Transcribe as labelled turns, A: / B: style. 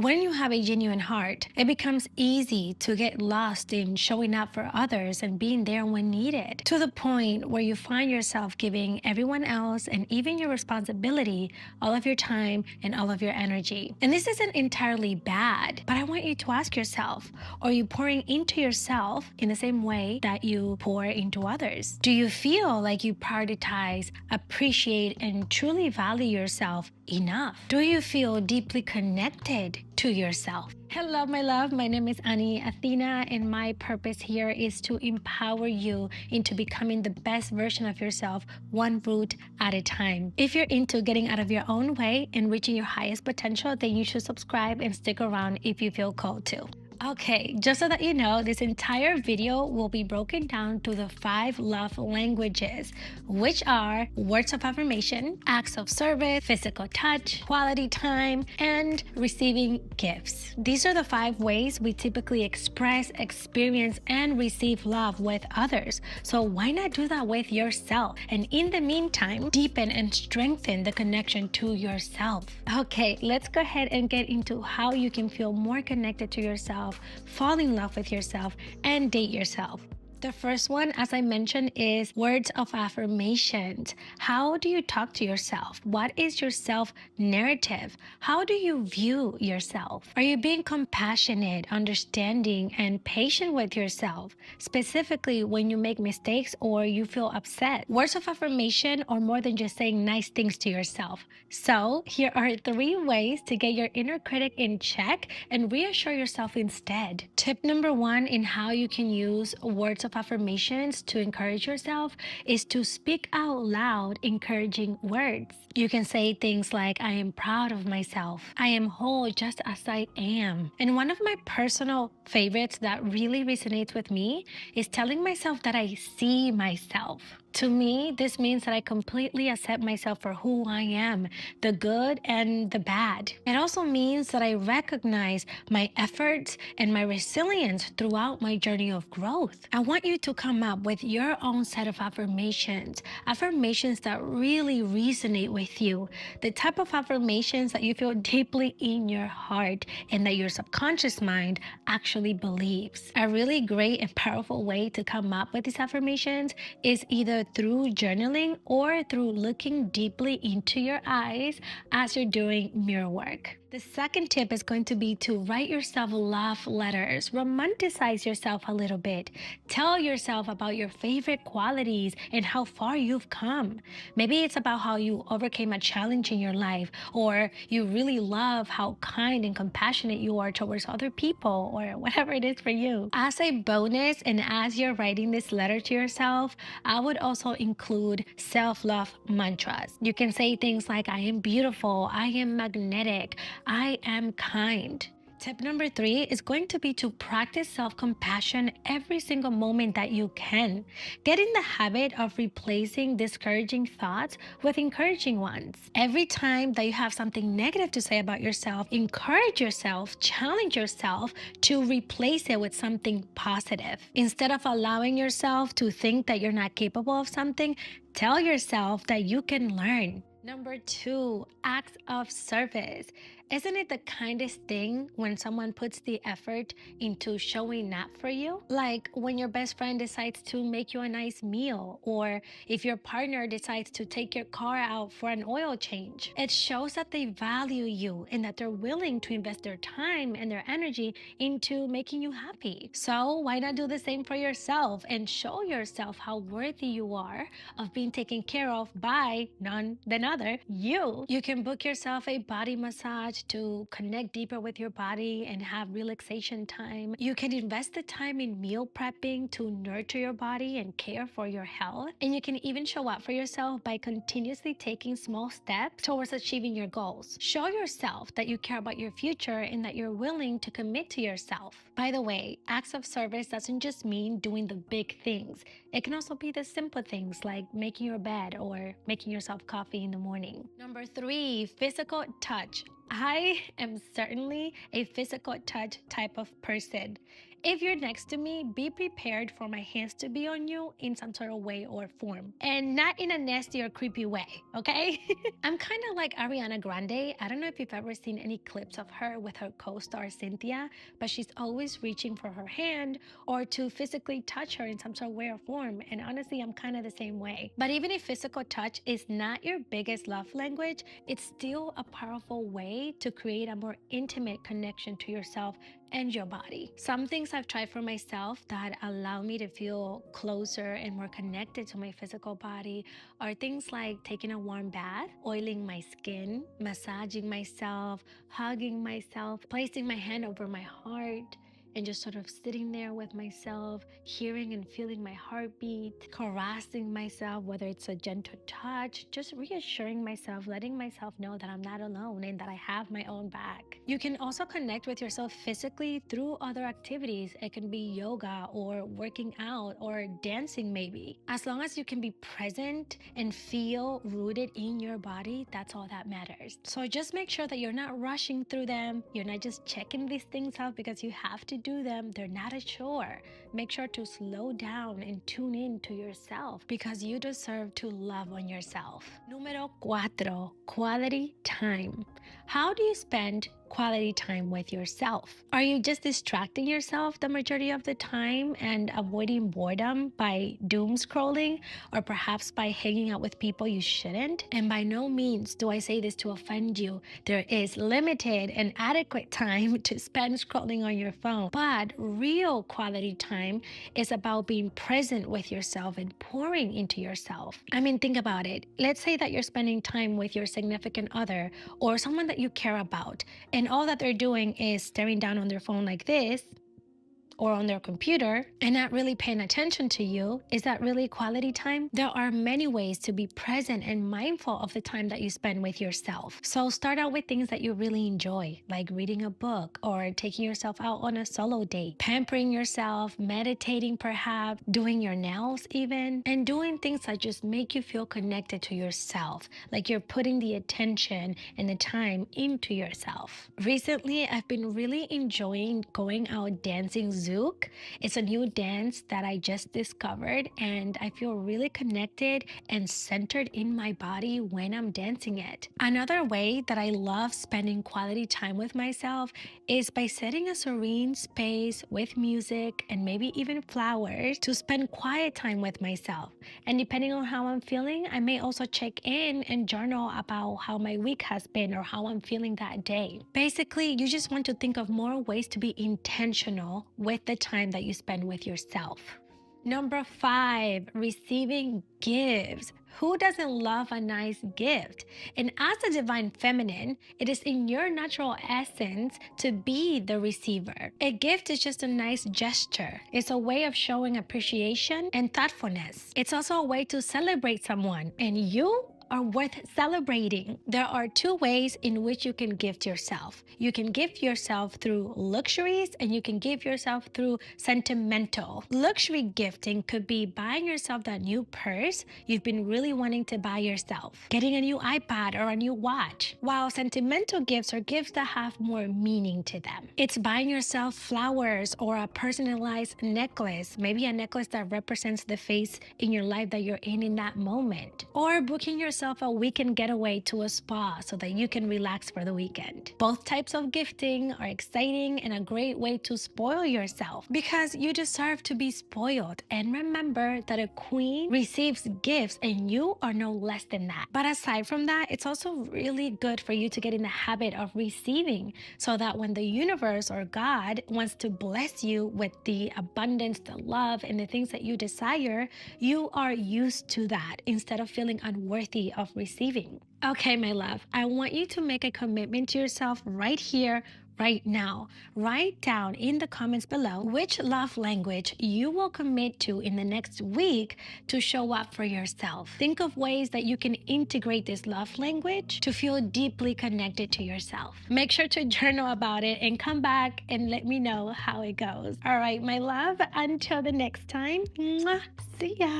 A: When you have a genuine heart, it becomes easy to get lost in showing up for others and being there when needed, to the point where you find yourself giving everyone else and even your responsibility all of your time and all of your energy. And this isn't entirely bad, but I want you to ask yourself, are you pouring into yourself in the same way that you pour into others? Do you feel like you prioritize, appreciate, and truly value yourself enough? Do you feel deeply connected to yourself? Hello, my love. My name is Anny, Athena, and my purpose here is to empower you into becoming the best version of yourself, one root at a time. If you're into getting out of your own way and reaching your highest potential, then you should subscribe and stick around if you feel called to. Okay, just so that you know, this entire video will be broken down to the 5 love languages, which are words of affirmation, acts of service, physical touch, quality time, and receiving gifts. These are the 5 ways we typically express, experience, and receive love with others. So why not do that with yourself? And in the meantime, deepen and strengthen the connection to yourself. Okay, let's go ahead and get into how you can feel more connected to yourself, fall in love with yourself, and date yourself. The first one, as I mentioned, is words of affirmations. How do you talk to yourself? What is your self-narrative? How do you view yourself? Are you being compassionate, understanding, and patient with yourself, specifically when you make mistakes or you feel upset? Words of affirmation are more than just saying nice things to yourself. So here are 3 ways to get your inner critic in check and reassure yourself instead. Tip number 1 in how you can use words of affirmations to encourage yourself is to speak out loud encouraging words. You can say things like, I am proud of myself. I am whole just as I am. And one of my personal favorites that really resonates with me is telling myself that I see myself. To me, this means that I completely accept myself for who I am, the good and the bad. It also means that I recognize my efforts and my resilience throughout my journey of growth. I want you to come up with your own set of affirmations that really resonate with you, the type of affirmations that you feel deeply in your heart and that your subconscious mind actually believes. A really great and powerful way to come up with these affirmations is either through journaling or through looking deeply into your eyes as you're doing mirror work. The second tip is going to be to write yourself love letters. Romanticize yourself a little bit. Tell yourself about your favorite qualities and how far you've come. Maybe it's about how you overcame a challenge in your life, or you really love how kind and compassionate you are towards other people, or whatever it is for you. As a bonus, and as you're writing this letter to yourself, I would also include self-love mantras. You can say things like, I am beautiful, I am magnetic, I am kind. Tip number 3 is going to be to practice self-compassion every single moment that you can. Get in the habit of replacing discouraging thoughts with encouraging ones. Every time that you have something negative to say about yourself, encourage yourself, challenge yourself to replace it with something positive. Instead of allowing yourself to think that you're not capable of something, tell yourself that you can learn. Number 2, acts of service. Isn't it the kindest thing when someone puts the effort into showing up for you? Like when your best friend decides to make you a nice meal, or if your partner decides to take your car out for an oil change. It shows that they value you and that they're willing to invest their time and their energy into making you happy. So why not do the same for yourself and show yourself how worthy you are of being taken care of by none other you. You can book yourself a body massage to connect deeper with your body and have relaxation time. You can invest the time in meal prepping to nurture your body and care for your health. And you can even show up for yourself by continuously taking small steps towards achieving your goals. Show yourself that you care about your future and that you're willing to commit to yourself. By the way, acts of service doesn't just mean doing the big things. It can also be the simple things like making your bed or making yourself coffee in the morning. Number 3, physical touch. I am certainly a physical touch type of person. If you're next to me, be prepared for my hands to be on you in some sort of way or form, and not in a nasty or creepy way, okay? I'm kind of like Ariana Grande. I don't know if you've ever seen any clips of her with her co-star Cynthia, but she's always reaching for her hand or to physically touch her in some sort of way or form. And honestly, I'm kind of the same way. But even if physical touch is not your biggest love language, it's still a powerful way to create a more intimate connection to yourself and your body. Some things I've tried for myself that allow me to feel closer and more connected to my physical body are things like taking a warm bath, oiling my skin, massaging myself, hugging myself, placing my hand over my heart, and just sort of sitting there with myself, hearing and feeling my heartbeat, caressing myself, whether it's a gentle touch, just reassuring myself, letting myself know that I'm not alone and that I have my own back. You can also connect with yourself physically through other activities. It can be yoga or working out or dancing maybe. As long as you can be present and feel rooted in your body, that's all that matters. So just make sure that you're not rushing through them. You're not just checking these things out because you have to do them. They're not a chore. Make sure to slow down and tune in to yourself because you deserve to love on yourself. Número 4, quality time. How do you spend quality time with yourself? Are you just distracting yourself the majority of the time and avoiding boredom by doom scrolling, or perhaps by hanging out with people you shouldn't? And by no means do I say this to offend you. There is limited and adequate time to spend scrolling on your phone, but real quality time is about being present with yourself and pouring into yourself. I mean, think about it. Let's say that you're spending time with your significant other or someone that you care about, and all that they're doing is staring down on their phone like this or on their computer and not really paying attention to you. Is that really quality time? There are many ways to be present and mindful of the time that you spend with yourself. So start out with things that you really enjoy, like reading a book or taking yourself out on a solo date, pampering yourself, meditating perhaps, doing your nails even, and doing things that just make you feel connected to yourself, like you're putting the attention and the time into yourself. Recently, I've been really enjoying going out dancing Zouk. It's a new dance that I just discovered, and I feel really connected and centered in my body when I'm dancing it. Another way that I love spending quality time with myself is by setting a serene space with music and maybe even flowers to spend quiet time with myself. And depending on how I'm feeling, I may also check in and journal about how my week has been or how I'm feeling that day. Basically, you just want to think of more ways to be intentional with the time that you spend with yourself. Number 5, receiving gifts. Who doesn't love a nice gift? And as a divine feminine, it is in your natural essence to be the receiver. A gift is just a nice gesture. It's a way of showing appreciation and thoughtfulness. It's also a way to celebrate someone, and you are worth celebrating. There are 2 ways in which you can gift yourself. You can gift yourself through luxuries, and you can give yourself through sentimental. Luxury gifting could be buying yourself that new purse you've been really wanting to buy yourself, getting a new iPad or a new watch, while sentimental gifts are gifts that have more meaning to them. It's buying yourself flowers or a personalized necklace, maybe a necklace that represents the phase in your life that you're in that moment, or booking yourself a weekend getaway to a spa so that you can relax for the weekend. Both types of gifting are exciting and a great way to spoil yourself because you deserve to be spoiled. And remember that a queen receives gifts and you are no less than that. But aside from that, it's also really good for you to get in the habit of receiving so that when the universe or God wants to bless you with the abundance, the love, and the things that you desire, you are used to that instead of feeling unworthy of receiving. Okay, my love, I want you to make a commitment to yourself right here, right now. Write down in the comments below which love language you will commit to in the next week to show up for yourself. Think of ways that you can integrate this love language to feel deeply connected to yourself. Make sure to journal about it and come back and let me know how it goes. All right, my love, until the next time, mwah, see ya.